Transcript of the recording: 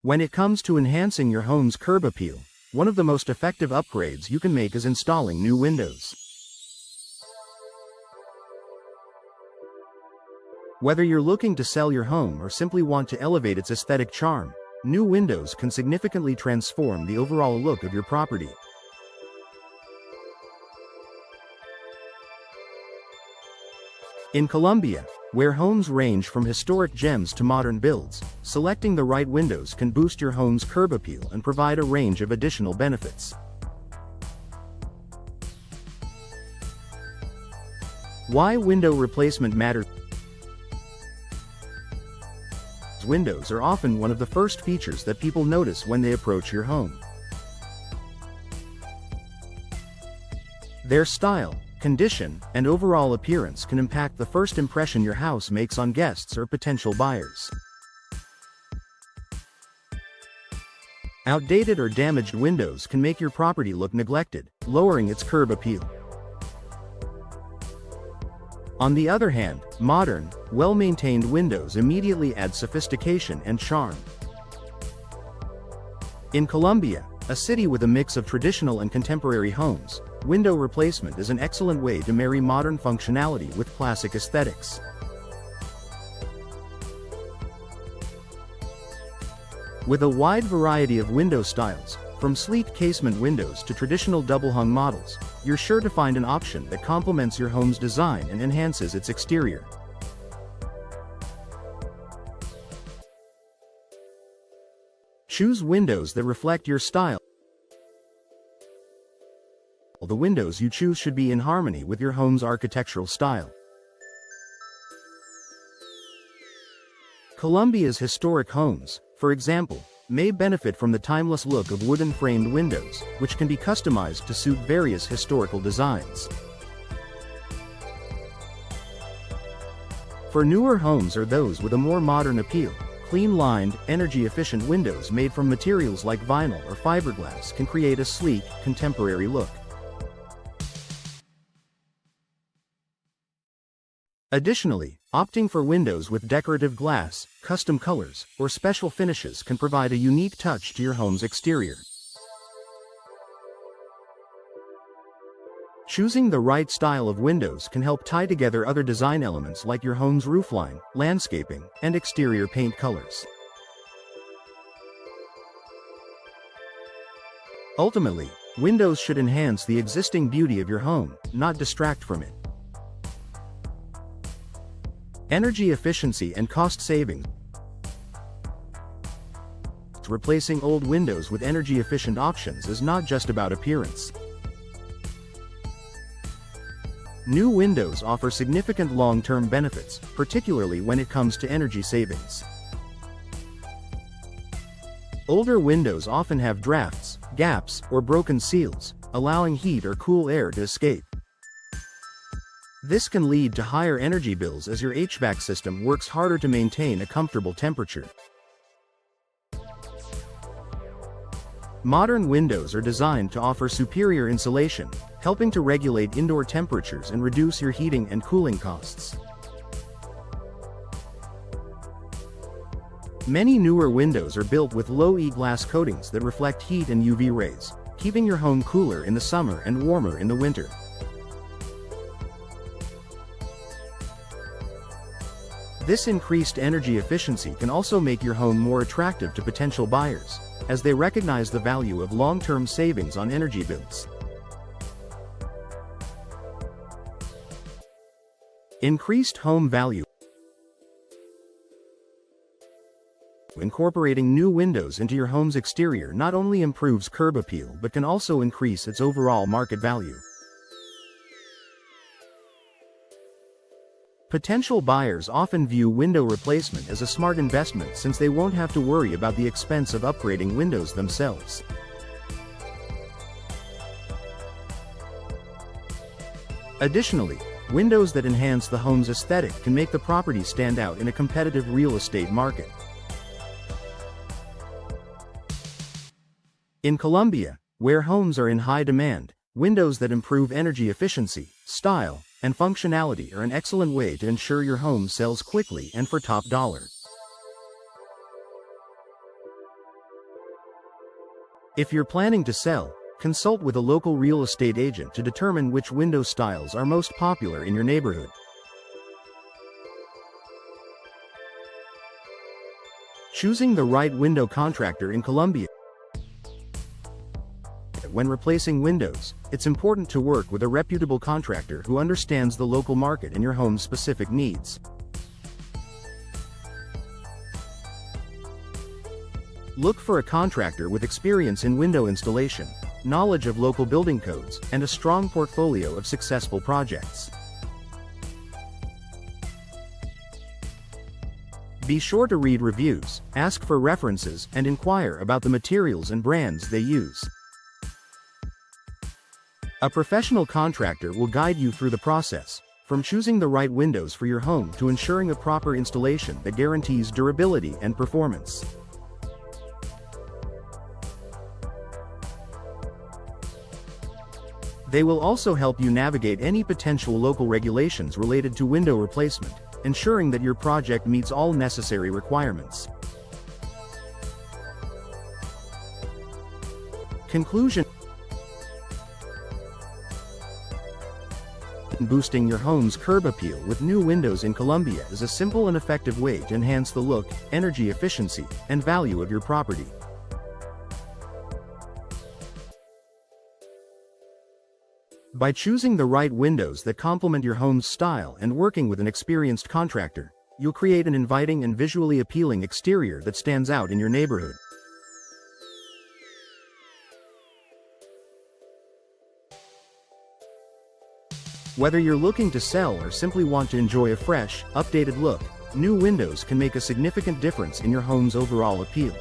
When it comes to enhancing your home's curb appeal, one of the most effective upgrades you can make is installing new windows. Whether you're looking to sell your home or simply want to elevate its aesthetic charm, new windows can significantly transform the overall look of your property. In Colombia, where homes range from historic gems to modern builds, selecting the right windows can boost your home's curb appeal and provide a range of additional benefits. Why window replacement matters. Windows are often one of the first features that people notice when they approach your home. Their style, condition, and overall appearance can impact the first impression your house makes on guests or potential buyers. Outdated or damaged windows can make your property look neglected, lowering its curb appeal. On the other hand, modern, well-maintained windows immediately add sophistication and charm. In Colombia, a city with a mix of traditional and contemporary homes, window replacement is an excellent way to marry modern functionality with classic aesthetics. With a wide variety of window styles, from sleek casement windows to traditional double-hung models, you're sure to find an option that complements your home's design and enhances its exterior. Choose windows that reflect your style. The windows you choose should be in harmony with your home's architectural style. Colombia's historic homes, for example, may benefit from the timeless look of wooden framed windows, which can be customized to suit various historical designs. For newer homes or those with a more modern appeal, clean-lined, energy-efficient windows made from materials like vinyl or fiberglass can create a sleek, contemporary look. Additionally, opting for windows with decorative glass, custom colors, or special finishes can provide a unique touch to your home's exterior. Choosing the right style of windows can help tie together other design elements like your home's roofline, landscaping, and exterior paint colors. Ultimately, windows should enhance the existing beauty of your home, not distract from it. Energy efficiency and cost savings. Replacing old windows with energy-efficient options is not just about appearance. New windows offer significant long-term benefits, particularly when it comes to energy savings. Older windows often have drafts, gaps, or broken seals, allowing heat or cool air to escape. This can lead to higher energy bills as your HVAC system works harder to maintain a comfortable temperature. Modern windows are designed to offer superior insulation, helping to regulate indoor temperatures and reduce your heating and cooling costs. Many newer windows are built with low E-glass coatings that reflect heat and UV rays, keeping your home cooler in the summer and warmer in the winter. This increased energy efficiency can also make your home more attractive to potential buyers, as they recognize the value of long-term savings on energy bills. Increased home value. Incorporating new windows into your home's exterior not only improves curb appeal but can also increase its overall market value. Potential buyers often view window replacement as a smart investment since they won't have to worry about the expense of upgrading windows themselves. Additionally, windows that enhance the home's aesthetic can make the property stand out in a competitive real estate market. In Colombia, where homes are in high demand, windows that improve energy efficiency, style, and functionality are an excellent way to ensure your home sells quickly and for top dollar. If you're planning to sell, consult with a local real estate agent to determine which window styles are most popular in your neighborhood. Choosing the right window contractor in Colombia. When replacing windows, it's important to work with a reputable contractor who understands the local market and your home's specific needs. Look for a contractor with experience in window installation, knowledge of local building codes, and a strong portfolio of successful projects. Be sure to read reviews, ask for references, and inquire about the materials and brands they use. A professional contractor will guide you through the process, from choosing the right windows for your home to ensuring a proper installation that guarantees durability and performance. They will also help you navigate any potential local regulations related to window replacement, ensuring that your project meets all necessary requirements. Conclusion: boosting your home's curb appeal with new windows in Colombia is a simple and effective way to enhance the look, energy efficiency, and value of your property. By choosing the right windows that complement your home's style and working with an experienced contractor, you'll create an inviting and visually appealing exterior that stands out in your neighborhood. Whether you're looking to sell or simply want to enjoy a fresh, updated look, new windows can make a significant difference in your home's overall appeal.